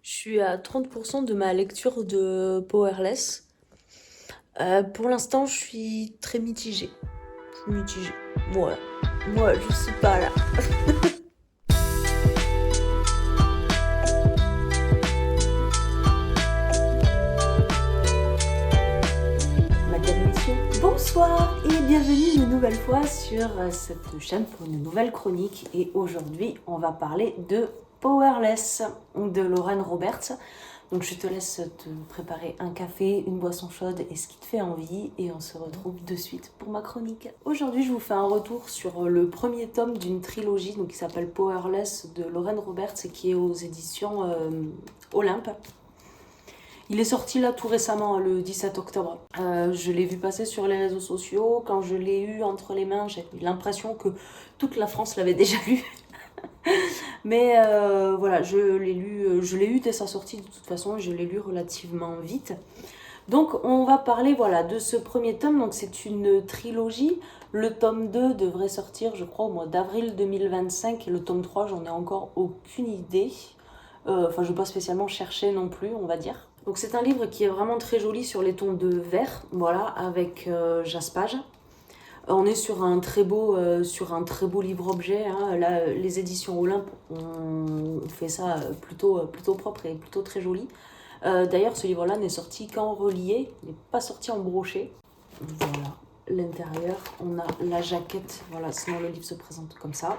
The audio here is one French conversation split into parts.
Je suis à 30% de ma lecture de Powerless. Pour l'instant, je suis très mitigée. Je suis mitigée. Voilà. Moi, je sais pas là. Madame, Messieurs, bonsoir et bienvenue une nouvelle fois sur cette chaîne pour une nouvelle chronique. Et aujourd'hui, on va parler de Powerless de Lauren Roberts. Donc je te laisse te préparer un café, une boisson chaude et ce qui te fait envie et on se retrouve de suite pour ma chronique. Aujourd'hui je vous fais un retour sur le premier tome d'une trilogie donc, qui s'appelle Powerless de Lauren Roberts et qui est aux éditions Olympe. Il est sorti là tout récemment, le 17 octobre. Je l'ai vu passer sur les réseaux sociaux. Quand je l'ai eu entre les mains, j'ai eu l'impression que toute la France l'avait déjà lu. Mais voilà, je l'ai eu dès sa sortie de toute façon, je l'ai lu relativement vite. Donc on va parler voilà, de ce premier tome, donc c'est une trilogie. Le tome 2 devrait sortir, je crois, au mois d'avril 2025 et le tome 3, j'en ai encore aucune idée. Enfin, je ne vais pas spécialement chercher non plus, on va dire. Donc c'est un livre qui est vraiment très joli sur les tons de vert, voilà, avec jaspage. On est sur un très beau livre-objet. Hein. Là, les éditions Olympe ont fait ça plutôt propre et plutôt très joli. D'ailleurs, ce livre-là n'est sorti qu'en relié, il n'est pas sorti en broché. Voilà, l'intérieur, on a la jaquette. Voilà, sinon le livre se présente comme ça.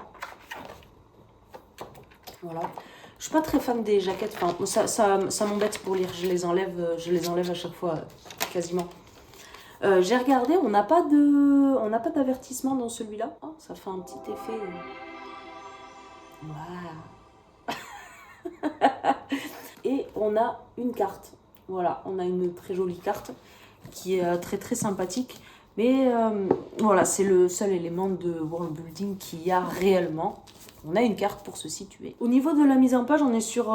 Voilà. Je suis pas très fan des jaquettes. Enfin, ça m'embête pour lire. Je les enlève à chaque fois, quasiment. J'ai regardé, on n'a pas d'avertissement dans celui-là. Oh, ça fait un petit effet. Waouh. Et on a une carte. Voilà, on a une très jolie carte qui est très très sympathique. Mais voilà, c'est le seul élément de world building qu'il y a réellement. On a une carte pour se situer. Au niveau de la mise en page, on est sur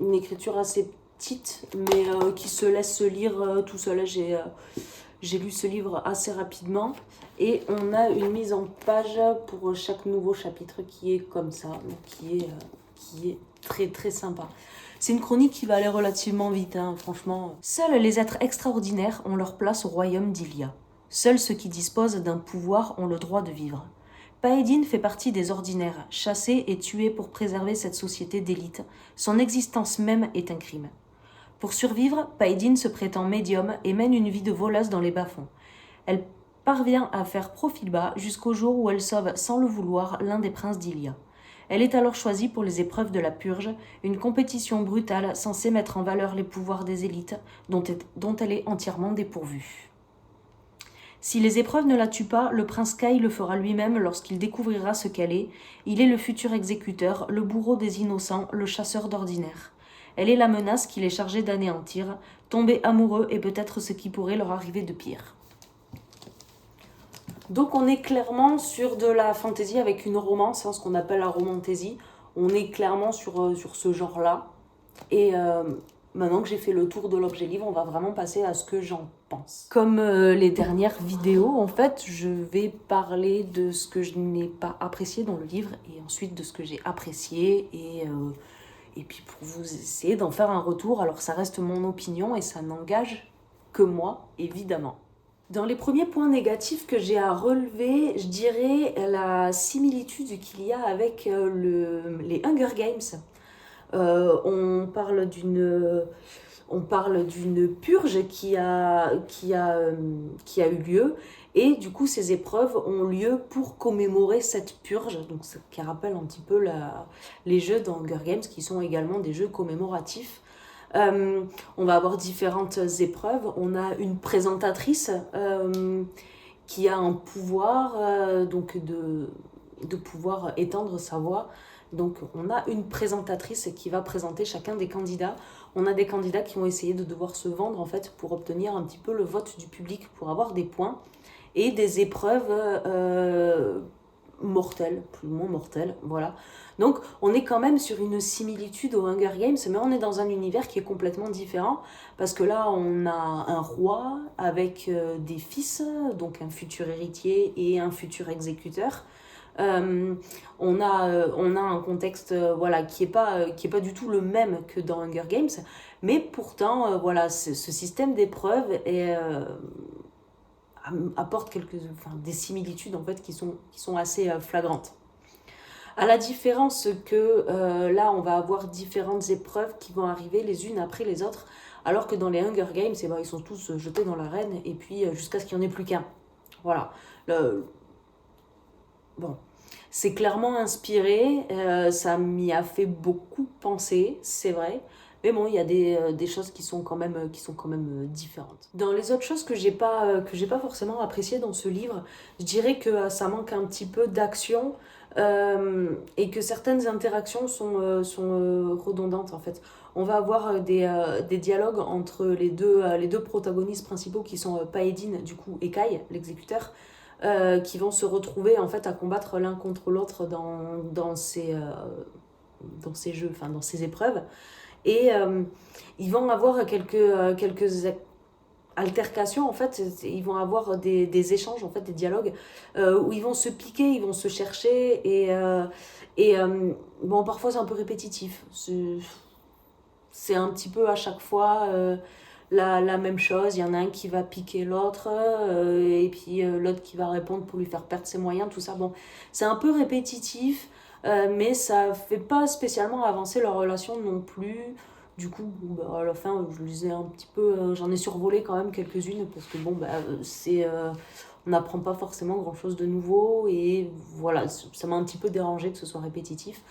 une écriture assez petite, mais qui se laisse lire tout seul. J'ai lu ce livre assez rapidement et on a une mise en page pour chaque nouveau chapitre qui est comme ça, donc qui est très très sympa. C'est une chronique qui va aller relativement vite, hein, franchement. Seuls les êtres extraordinaires ont leur place au royaume d'Ilia. Seuls ceux qui disposent d'un pouvoir ont le droit de vivre. Paedin fait partie des ordinaires, chassés et tués pour préserver cette société d'élite. Son existence même est un crime. Pour survivre, Paedin se prétend médium et mène une vie de voleuse dans les bas-fonds. Elle parvient à faire profil bas jusqu'au jour où elle sauve sans le vouloir l'un des princes d'Ilia. Elle est alors choisie pour les épreuves de la Purge, une compétition brutale censée mettre en valeur les pouvoirs des élites dont elle est entièrement dépourvue. Si les épreuves ne la tuent pas, le prince Kai le fera lui-même lorsqu'il découvrira ce qu'elle est. Il est le futur exécuteur, le bourreau des innocents, le chasseur d'ordinaire. Elle est la menace qu'il est chargé d'anéantir. Tomber amoureux est peut-être ce qui pourrait leur arriver de pire. Donc on est clairement sur de la fantasy avec une romance, hein, ce qu'on appelle la romantasy. On est clairement sur ce genre-là. Et maintenant que j'ai fait le tour de l'objet livre, on va vraiment passer à ce que j'en pense. Comme les dernières vidéos, en fait, je vais parler de ce que je n'ai pas apprécié dans le livre et ensuite de ce que j'ai apprécié et puis pour vous essayer d'en faire un retour. Alors ça reste mon opinion et ça n'engage que moi, évidemment. Dans les premiers points négatifs que j'ai à relever, je dirais la similitude qu'il y a avec les Hunger Games. On parle d'une purge qui a eu lieu et du coup ces épreuves ont lieu pour commémorer cette purge, donc ça qui rappelle un petit peu les jeux d'Hunger Games qui sont également des jeux commémoratifs. On va avoir différentes épreuves. On a une présentatrice qui a un pouvoir donc de pouvoir étendre sa voix. Donc on a une présentatrice qui va présenter chacun des candidats. On a des candidats qui vont essayer de devoir se vendre en fait pour obtenir un petit peu le vote du public, pour avoir des points et des épreuves mortelles, plus ou moins mortelles, voilà. Donc on est quand même sur une similitude aux Hunger Games, mais on est dans un univers qui est complètement différent, parce que là on a un roi avec des fils, donc un futur héritier et un futur exécuteur. On a un contexte voilà, qui est pas du tout le même que dans Hunger Games, mais pourtant, voilà, ce système d'épreuves apporte des similitudes en fait, qui sont assez flagrantes. À la différence que là, on va avoir différentes épreuves qui vont arriver les unes après les autres, alors que dans les Hunger Games, eh ben, ils sont tous jetés dans l'arène, et puis jusqu'à ce qu'il n'y en ait plus qu'un. Voilà. Bon, c'est clairement inspiré, ça m'y a fait beaucoup penser, c'est vrai. Mais bon, il y a des choses qui sont quand même différentes. Dans les autres choses que j'ai pas forcément appréciées dans ce livre, je dirais que ça manque un petit peu d'action et que certaines interactions sont redondantes en fait. On va avoir des dialogues entre les deux protagonistes principaux qui sont Paedin du coup et Kai, l'exécuteur, qui vont se retrouver en fait à combattre l'un contre l'autre dans ces jeux, enfin dans ces épreuves. Et ils vont avoir quelques altercations en fait, ils vont avoir des échanges en fait, des dialogues où ils vont se piquer, ils vont se chercher bon parfois c'est un peu répétitif, c'est un petit peu à chaque fois la même chose, il y en a un qui va piquer l'autre et puis l'autre qui va répondre pour lui faire perdre ses moyens, tout ça, bon c'est un peu répétitif mais ça fait pas spécialement avancer leur relation non plus. Du coup, bah, à la fin, je lisais un petit peu, j'en ai survolé quand même quelques-unes parce que bon, bah, on n'apprend pas forcément grand-chose de nouveau et voilà, ça m'a un petit peu dérangé que ce soit répétitif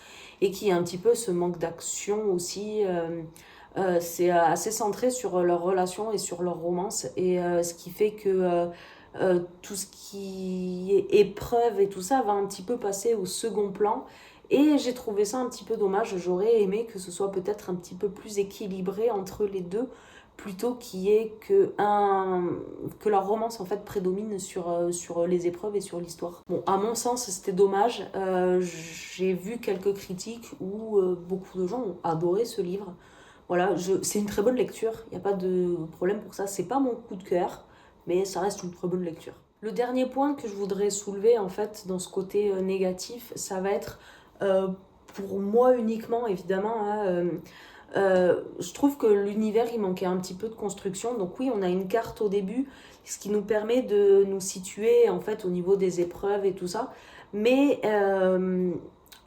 et qu'il y ait un petit peu ce manque d'action aussi. C'est assez centré sur leur relation et sur leur romance et ce qui fait que tout ce qui est épreuve et tout ça va un petit peu passer au second plan et j'ai trouvé ça un petit peu dommage. J'aurais aimé que ce soit peut-être un petit peu plus équilibré entre les deux plutôt qu'il y ait que la romance en fait prédomine sur les épreuves et sur l'histoire. Bon, à mon sens, c'était dommage. J'ai vu quelques critiques où beaucoup de gens ont adoré ce livre. Voilà, c'est une très bonne lecture, il n'y a pas de problème pour ça. C'est pas mon coup de cœur, mais ça reste une très bonne lecture. Le dernier point que je voudrais soulever en fait dans ce côté négatif, ça va être pour moi uniquement évidemment. Hein, je trouve que l'univers il manquait un petit peu de construction. Donc oui, on a une carte au début, ce qui nous permet de nous situer en fait au niveau des épreuves et tout ça. Mais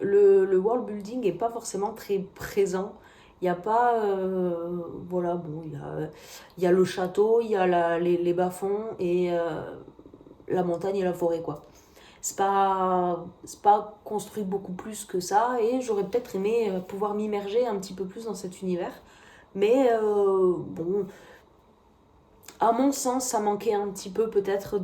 le world building est pas forcément très présent. Il n'y a pas. Voilà, bon, il y a le château, il y a les bas-fonds et la montagne et la forêt, quoi. C'est pas construit beaucoup plus que ça et j'aurais peut-être aimé pouvoir m'immerger un petit peu plus dans cet univers. Mais bon, à mon sens, ça manquait un petit peu peut-être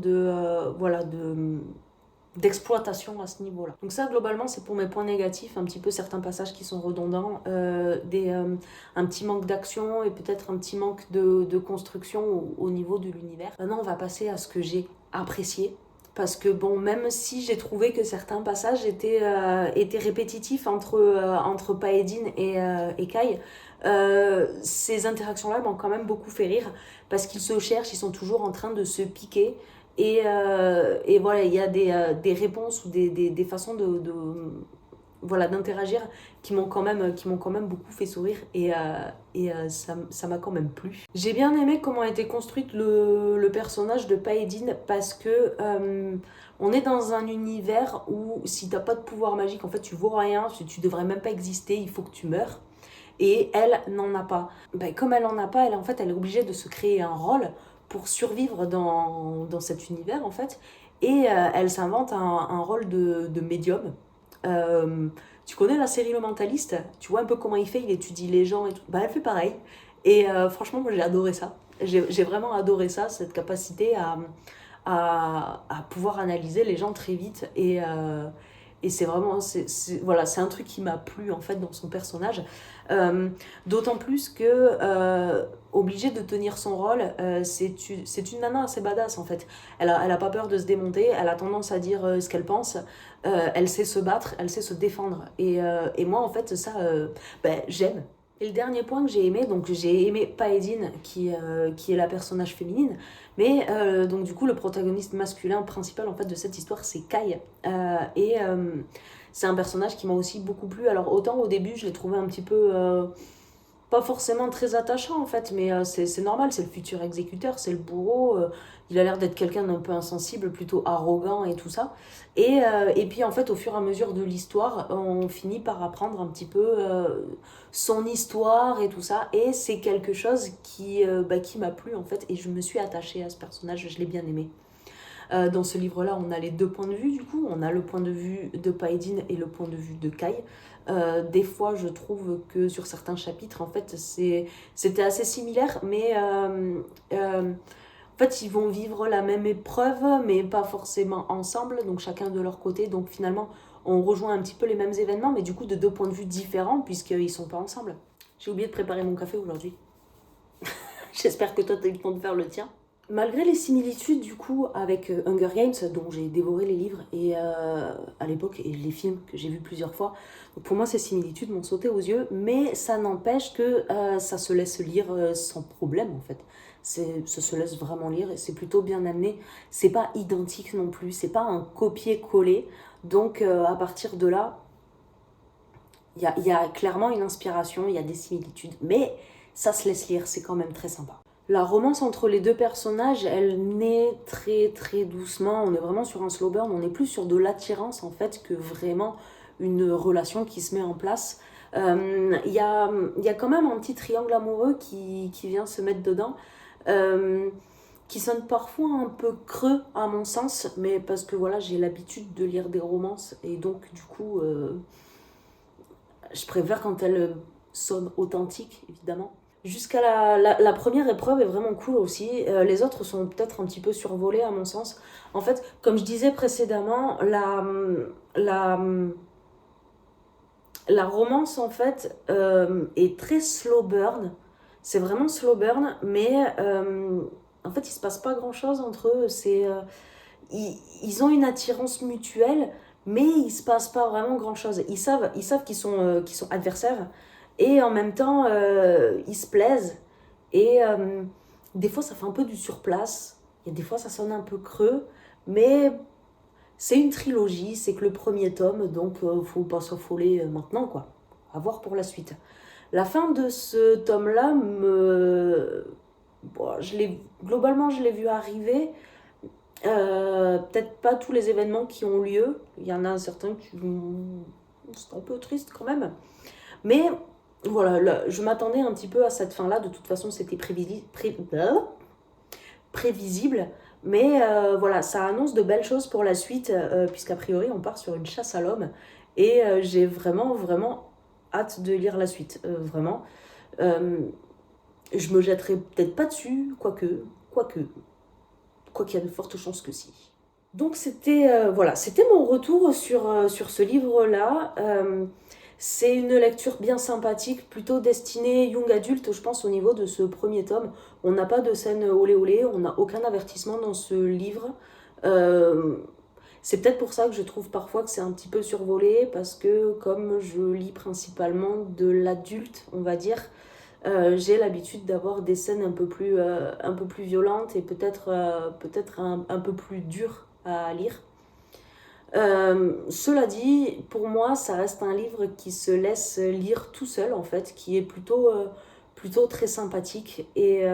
d'exploitation à ce niveau-là. Donc ça, globalement, c'est pour mes points négatifs, un petit peu certains passages qui sont redondants, un petit manque d'action et peut-être un petit manque de construction au niveau de l'univers. Maintenant, on va passer à ce que j'ai apprécié. Parce que bon, même si j'ai trouvé que certains passages étaient répétitifs entre Paedin et Kai, ces interactions-là m'ont quand même beaucoup fait rire parce qu'ils se cherchent, ils sont toujours en train de se piquer et voilà, il y a des réponses ou des façons voilà, d'interagir qui m'ont quand même beaucoup fait sourire et ça m'a quand même plu. J'ai bien aimé comment a été construite le personnage de Paedin parce que on est dans un univers où si t'as pas de pouvoir magique, en fait tu vaux rien, tu devrais même pas exister, il faut que tu meurs. Et elle n'en a pas. Ben, comme elle n'en a pas, en fait, elle est obligée de se créer un rôle pour survivre dans cet univers, en fait. Et elle s'invente un rôle de médium. Tu connais la série Le Mentaliste? Tu vois un peu comment il fait, il étudie les gens et tout. Bah, elle fait pareil. Et franchement, moi, j'ai adoré ça. J'ai vraiment adoré ça, cette capacité à pouvoir analyser les gens très vite. Et c'est vraiment, voilà, c'est un truc qui m'a plu en fait dans son personnage. D'autant plus que obligée de tenir son rôle, c'est une nana assez badass en fait. Elle a pas peur de se démonter, elle a tendance à dire ce qu'elle pense, elle sait se battre, elle sait se défendre. Et moi en fait ça, ben, j'aime. Et le dernier point que j'ai aimé, donc j'ai aimé Paedine qui est la personnage féminine, mais donc du coup le protagoniste masculin principal en fait de cette histoire c'est Kai. C'est un personnage qui m'a aussi beaucoup plu. Alors autant au début je l'ai trouvé un petit peu pas forcément très attachant en fait, mais c'est normal, c'est le futur exécuteur, c'est le bourreau, il a l'air d'être quelqu'un d'un peu insensible, plutôt arrogant et tout ça. Et puis en fait au fur et à mesure de l'histoire, on finit par apprendre un petit peu son histoire et tout ça, et c'est quelque chose qui m'a plu en fait, et je me suis attachée à ce personnage, je l'ai bien aimé. Dans ce livre-là, on a les deux points de vue, du coup. On a le point de vue de Paedine et le point de vue de Kai. Des fois, je trouve que sur certains chapitres, en fait, c'était assez similaire, mais en fait, ils vont vivre la même épreuve, mais pas forcément ensemble, donc chacun de leur côté. Donc finalement, on rejoint un petit peu les mêmes événements, mais du coup, de deux points de vue différents, puisqu'ils sont pas ensemble. J'ai oublié de préparer mon café aujourd'hui. J'espère que toi, tu as eu le temps de faire le tien. Malgré les similitudes du coup avec Hunger Games, dont j'ai dévoré les livres et à l'époque et les films que j'ai vus plusieurs fois, donc pour moi ces similitudes m'ont sauté aux yeux, mais ça n'empêche que ça se laisse lire sans problème en fait. Ça se laisse vraiment lire et c'est plutôt bien amené. C'est pas identique non plus, c'est pas un copier-coller. Donc à partir de là, il y a clairement une inspiration, il y a des similitudes, mais ça se laisse lire, c'est quand même très sympa. La romance entre les deux personnages, elle naît très très doucement. On est vraiment sur un slow burn, on est plus sur de l'attirance en fait que vraiment une relation qui se met en place. Y a quand même un petit triangle amoureux qui vient se mettre dedans, qui sonne parfois un peu creux à mon sens, mais parce que voilà, j'ai l'habitude de lire des romances et donc du coup, je préfère quand elles sonnent authentiques évidemment. Jusqu'à la première épreuve est vraiment cool aussi. Les autres sont peut-être un petit peu survolés à mon sens. En fait, comme je disais précédemment, la, la romance en fait est très slow burn. C'est vraiment slow burn, mais en fait il se passe pas grand chose entre eux. Ils ont une attirance mutuelle, mais il se passe pas vraiment grand chose. Ils savent qu'ils sont adversaires et en même temps ils se plaisent. Et des fois ça fait un peu du surplace, et des fois ça sonne un peu creux, mais c'est une trilogie, c'est que le premier tome, donc faut pas s'affoler maintenant quoi. À voir pour la suite. La fin de ce tome-là bon, globalement je l'ai vu arriver. Peut-être pas tous les événements qui ont lieu. Il y en a certains qui c'est un peu triste quand même. Mais voilà, là, je m'attendais un petit peu à cette fin-là. De toute façon, c'était prévisible. Mais voilà, ça annonce de belles choses pour la suite, puisqu'a priori, on part sur une chasse à l'homme. Et j'ai vraiment, vraiment hâte de lire la suite. Vraiment. Je me jetterai peut-être pas dessus, quoique qu'il y a de fortes chances que si. Donc c'était mon retour sur ce livre-là. C'est une lecture bien sympathique, plutôt destinée young adulte, je pense, au niveau de ce premier tome. On n'a pas de scène olé olé, on n'a aucun avertissement dans ce livre. C'est peut-être pour ça que je trouve parfois que c'est un petit peu survolé, parce que comme je lis principalement de l'adulte, on va dire, j'ai l'habitude d'avoir des scènes un peu plus violentes et peut-être un peu plus dures à lire. Cela dit, pour moi, ça reste un livre qui se laisse lire tout seul, en fait, qui est plutôt très sympathique. Et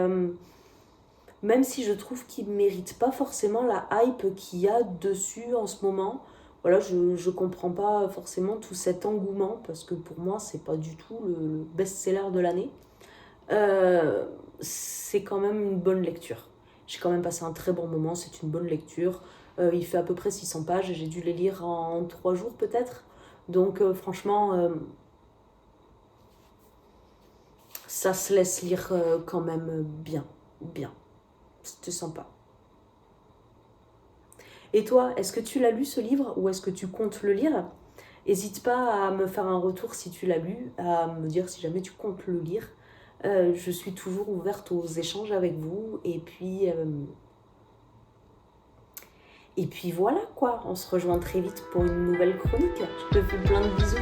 même si je trouve qu'il ne mérite pas forcément la hype qu'il y a dessus en ce moment, voilà, je ne comprends pas forcément tout cet engouement, parce que pour moi, c'est pas du tout le best-seller de l'année. C'est quand même une bonne lecture. J'ai quand même passé un très bon moment, c'est une bonne lecture. Il fait à peu près 600 pages, j'ai dû les lire en 3 jours peut-être. Donc franchement, ça se laisse lire quand même bien. C'était sympa. Et toi, est-ce que tu l'as lu ce livre ou est-ce que tu comptes le lire? N'hésite pas à me faire un retour si tu l'as lu, à me dire si jamais tu comptes le lire. Je suis toujours ouverte aux échanges avec vous. Et puis voilà quoi, on se rejoint très vite pour une nouvelle chronique. Je te fais plein de bisous.